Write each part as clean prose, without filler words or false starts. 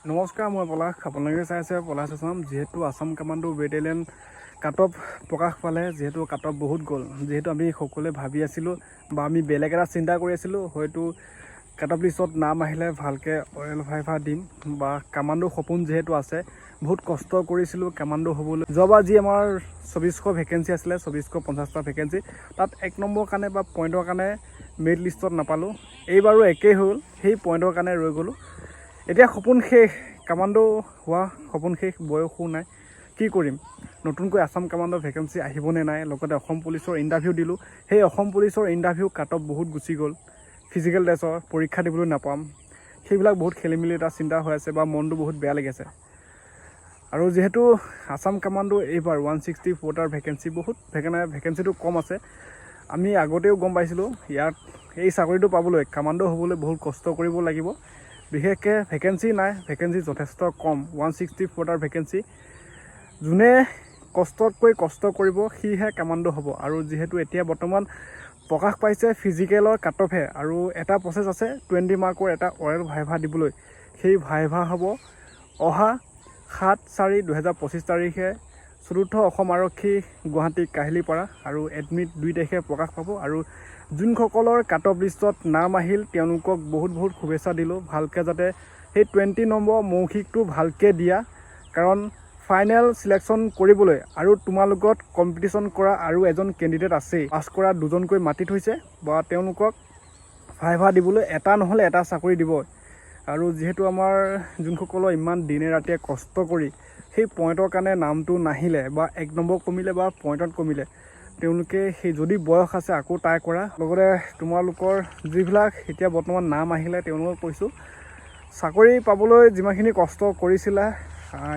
নমস্কাৰ, মই পলাশ। আপোনালোকে চাই আছে পলাশ আছাম। যিহেতু আছাম কামাণ্ডো বেটেলিয়ন কাটঅফ প্ৰকাশ পালে, যিহেতু কাটঅফ বহুত গ'ল, যিহেতু আমি সকলোৱে ভাবি আছিলোঁ বা আমি বেলেগ এটা চিন্তা কৰি আছিলোঁ, হয়তো কাটঅফ লিষ্টত নাম আহিলে ভালকৈ অইল ভাইভা দিম বা কামাণ্ডো সপোন যিহেতু আছে, বহুত কষ্ট কৰিছিলোঁ কামাণ্ডো হ'বলৈ। যোৱাবাৰ যি আমাৰ 2400 ভেকেঞ্চি আছিলে, 2450টা ভেকেঞ্চি, তাত 1 নম্বৰ কাৰণে বা পইণ্টৰ কাৰণে মেৰিট লিষ্টত নাপালোঁ। এইবাৰো একেই হ'ল, সেই পইণ্টৰ কাৰণে ৰৈ গ'লোঁ। এতিয়া সপোন শেষ, কামাণ্ডো হোৱা সপোন শেষ, বয়সো নাই, কি কৰিম। নতুনকৈ আছাম কামাণ্ডো ভেকেঞ্চি আহিবনে নাই, লগতে অসম পুলিচৰ ইণ্টাৰভিউ দিলোঁ। সেই অসম পুলিচৰ ইণ্টাৰভিউ কাটঅফ বহুত গুচি গ'ল। ফিজিকেল টেষ্টৰ পৰীক্ষা দিবলৈ নাপাম, সেইবিলাক বহুত খেলি মেলি এটা চিন্তা হৈ আছে বা মনটো বহুত বেয়া লাগিছে। আৰু যিহেতু আছাম কামাণ্ডো এইবাৰ 164টাৰ ভেকেঞ্চি বহুত, ভেকেঞ্চিটো কম আছে। আমি আগতেও গম পাইছিলোঁ ইয়াত এই চাকৰিটো পাবলৈ, কামাণ্ডো হ'বলৈ বহুত কষ্ট কৰিব লাগিব। বিশেষকৈ ভেকেঞ্চি নাই, ভেকেঞ্চি যথেষ্ট কম, 164টাৰ ভেকেঞ্চি। যোনে কষ্টতকৈ কষ্ট কৰিব সিহে কামাণ্ডো হ'ব। আৰু যিহেতু এতিয়া বৰ্তমান প্ৰকাশ পাইছে ফিজিকেলৰ কাটঅফহে, আৰু এটা প্ৰচেছ আছে 20 মাৰ্কৰ এটা অইল ভাইভা দিবলৈ। সেই ভাইভা হ'ব অহা 7/4/2025 তাৰিখে 4ৰ্থ অসম আৰক্ষী গুৱাহাটী কাহিলীপাৰা, আৰু এডমিট 2 তাৰিখে প্ৰকাশ পাব। আৰু যোনসকলৰ কাটঅফ লিষ্টত নাম আহিল তেওঁলোকক বহুত বহুত শুভেচ্ছা দিলোঁ। ভালকৈ যাতে সেই 20 নম্বৰ মৌখিকটো ভালকৈ দিয়া, কাৰণ ফাইনেল চিলেকশ্যন কৰিবলৈ আৰু তোমাৰ লগত কম্পিটিশ্যন কৰা আৰু এজন কেণ্ডিডেট আছেই। পাছ কৰা 2জনকৈ মাতি থৈছে বা তেওঁলোকক ভাইভা দিবলৈ এটা নহ'লে এটা চাকৰি দিব। আৰু যিহেতু আমাৰ যোনসকলৰ ইমান দিনে ৰাতিয়ে কষ্ট কৰি সেই পইণ্টৰ কাৰণে নামটো নাহিলে বা 1 নম্বৰ কমিলে বা পইণ্টত কমিলে, তেওঁলোকে সেই যদি বয়স আছে আকৌ ট্ৰাই কৰা। লগতে তোমালোকৰ যিবিলাক এতিয়া বৰ্তমান নাম আহিলে তেওঁলোকক কৈছোঁ, চাকৰি পাবলৈ যিমানখিনি কষ্ট কৰিছিলা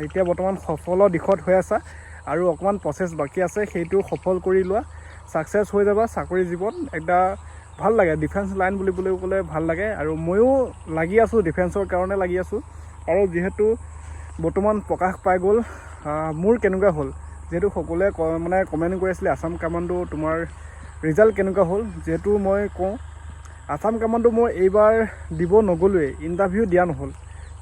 এতিয়া বৰ্তমান সফলৰ দিশত হৈ আছা, আৰু অকণমান প্ৰচেছ বাকী আছে, সেইটো সফল কৰি লোৱা, ছাকচেছ হৈ যাবা। চাকৰি জীৱন একটা ভাল লাগে, ডিফেন্স লাইন বুলিবলৈ ক'লে ভাল লাগে। আৰু ময়ো লাগি আছোঁ, ডিফেন্সৰ কাৰণে লাগি আছোঁ। আৰু যিহেতু বৰ্তমান প্ৰকাশ পাই গ'ল, মোৰ কেনেকুৱা হ'ল, যিহেতু সকলোৱে কমেণ্ট কৰি আছিলে আছাম কামাণ্ডো তোমাৰ ৰিজাল্ট কেনেকুৱা হ'ল। যিহেতু মই কওঁ আছাম কামাণ্ডো মই এইবাৰ দিব নগ'লোৱেই, ইণ্টাৰভিউ দিয়া নহ'ল।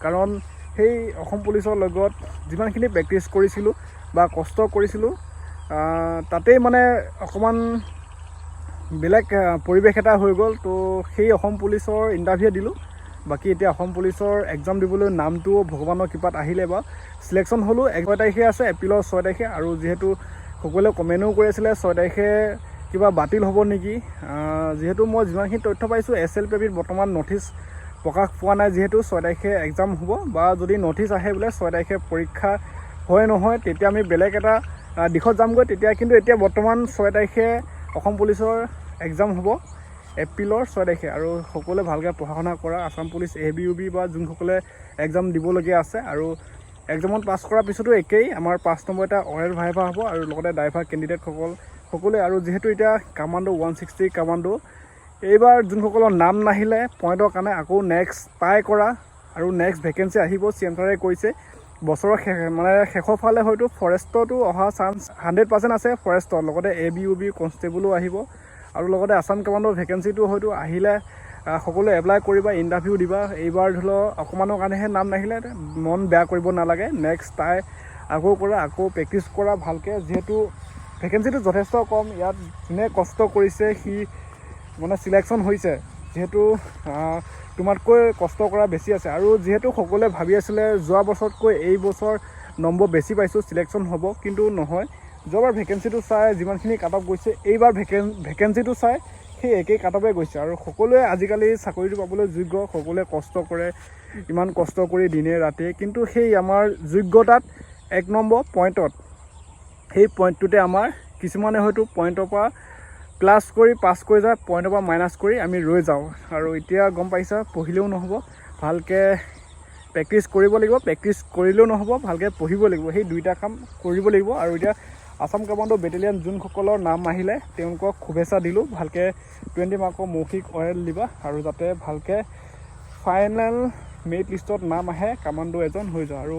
কাৰণ সেই অসম পুলিচৰ লগত যিমানখিনি প্ৰেক্টিছ কৰিছিলোঁ বা কষ্ট কৰিছিলোঁ, তাতেই অকণমান বেলেগ পৰিৱেশ এটা হৈ গ'ল। তো সেই অসম পুলিচৰ ইণ্টাৰভিউ দিলোঁ। বাকী এতিয়া অসম পুলিচৰ এক্সাম দিবলৈ নামটো ভগৱানৰ কৃপাত আহিলে বা চিলেকশ্যন হ'লোঁ। 1 তাৰিখে আছে, এপ্ৰিলৰ 6 তাৰিখে। আৰু যিহেতু সকলোৱে কমেণ্টো কৰি আছিলে 6 তাৰিখে কিবা বাতিল হ'ব নেকি। যিহেতু মই যিমানখিনি তথ্য পাইছোঁ SLPBত বৰ্তমান ন'টিচ প্ৰকাশ পোৱা নাই। যিহেতু 6 তাৰিখে এক্সাম হ'ব, বা যদি ন'টিচ আহে বোলে 6 তাৰিখে পৰীক্ষা হয় নহয়, তেতিয়া আমি বেলেগ এটা দিশত যামগৈ তেতিয়া। কিন্তু এতিয়া বৰ্তমান 6 তাৰিখে অসম পুলিচৰ এক্সাম হ'ব, এপ্ৰিলৰ 6 তাৰিখে। আৰু সকলোৱে ভালকৈ পঢ়া শুনা কৰা, আছাম পুলিচ ABUB বা যোনসকলে এক্সাম দিবলগীয়া আছে। আৰু এক্সামত পাছ কৰাৰ পিছতো একেই, আমাৰ 5 নম্বৰ এটা অইল ভাইভা হ'ব, আৰু লগতে ড্ৰাইভাৰ কেণ্ডিডেটসকল সকলোৱে। আৰু যিহেতু এতিয়া কামাণ্ডো 160 কামাণ্ডো এইবাৰ যোনসকলৰ নাম নাহিলে পইণ্টৰ কাৰণে আকৌ নেক্সট ট্ৰাই কৰা, আৰু নেক্সট ভেকেঞ্চি আহিব। চেণ্টাৰে কৈছে বছৰৰ শেষৰ ফালে হয়তো ফৰেষ্টতো অহা চান্স 100% আছে, ফৰেষ্টৰ লগতে ABUB কনষ্টেবলো আহিব। আৰু লগতে আছাম কামাণ্ডো ভেকেঞ্চিটো হয়তো আহিলে সকলোৱে এপ্লাই কৰিবা, ইণ্টাৰভিউ দিবা। এইবাৰ ধৰি লওক অকণমানৰ কাৰণেহে নাম নাহিলে, মন বেয়া কৰিব নালাগে। নেক্সট ট্ৰাই আকৌ কৰা, আকৌ প্ৰেক্টিছ কৰা ভালকৈ। যিহেতু ভেকেঞ্চিটো যথেষ্ট কম, ইয়াত যোনে কষ্ট কৰিছে সি চিলেকশ্যন হৈছে। যিহেতু তোমাতকৈ কষ্ট কৰা বেছি আছে। আৰু যিহেতু সকলোৱে ভাবি আছিলে যোৱা বছৰতকৈ এই বছৰ নম্বৰ বেছি পাইছোঁ, চিলেকশ্যন হ'ব, কিন্তু নহয়। যোৱাবাৰ ভেকেঞ্চিটো চাই যিমানখিনি কাটঅফ গৈছে, এইবাৰ ভেকেঞ্চিটো চাই সেই একেই কাটঅফে গৈছে। আৰু সকলোৱে আজিকালি চাকৰিটো পাবলৈ যোগ্য, সকলোৱে কষ্ট কৰে, ইমান কষ্ট কৰি দিনে ৰাতিয়ে, কিন্তু সেই আমাৰ যোগ্যতাত 1 নম্বৰ পইণ্টত, সেই পইণ্টটোতে আমাৰ কিছুমানে হয়তো পইণ্টৰ পৰা প্লাছ কৰি পাছ কৰি যায়, পইণ্টৰ পৰা মাইনাছ কৰি আমি ৰৈ যাওঁ। আৰু এতিয়া গম পাইছা, পঢ়িলেও নহ'ব, ভালকৈ প্ৰেক্টিছ কৰিব লাগিব। প্ৰেক্টিছ কৰিলেও নহ'ব, ভালকৈ পঢ়িব লাগিব। সেই দুইটা কাম কৰিব লাগিব। আৰু এতিয়া আছাম কামাণ্ডো বেটেলিয়ন যোনসকলৰ নাম আহিলে তেওঁলোকক শুভেচ্ছা দিলোঁ। ভালকৈ 20 মাৰ্কৰ মৌখিক অইল দিবা, আৰু যাতে ভালকৈ ফাইনেল মেৰিট লিষ্টত নাম আহে, কামাণ্ডো এজন হৈ যোৱা। আৰু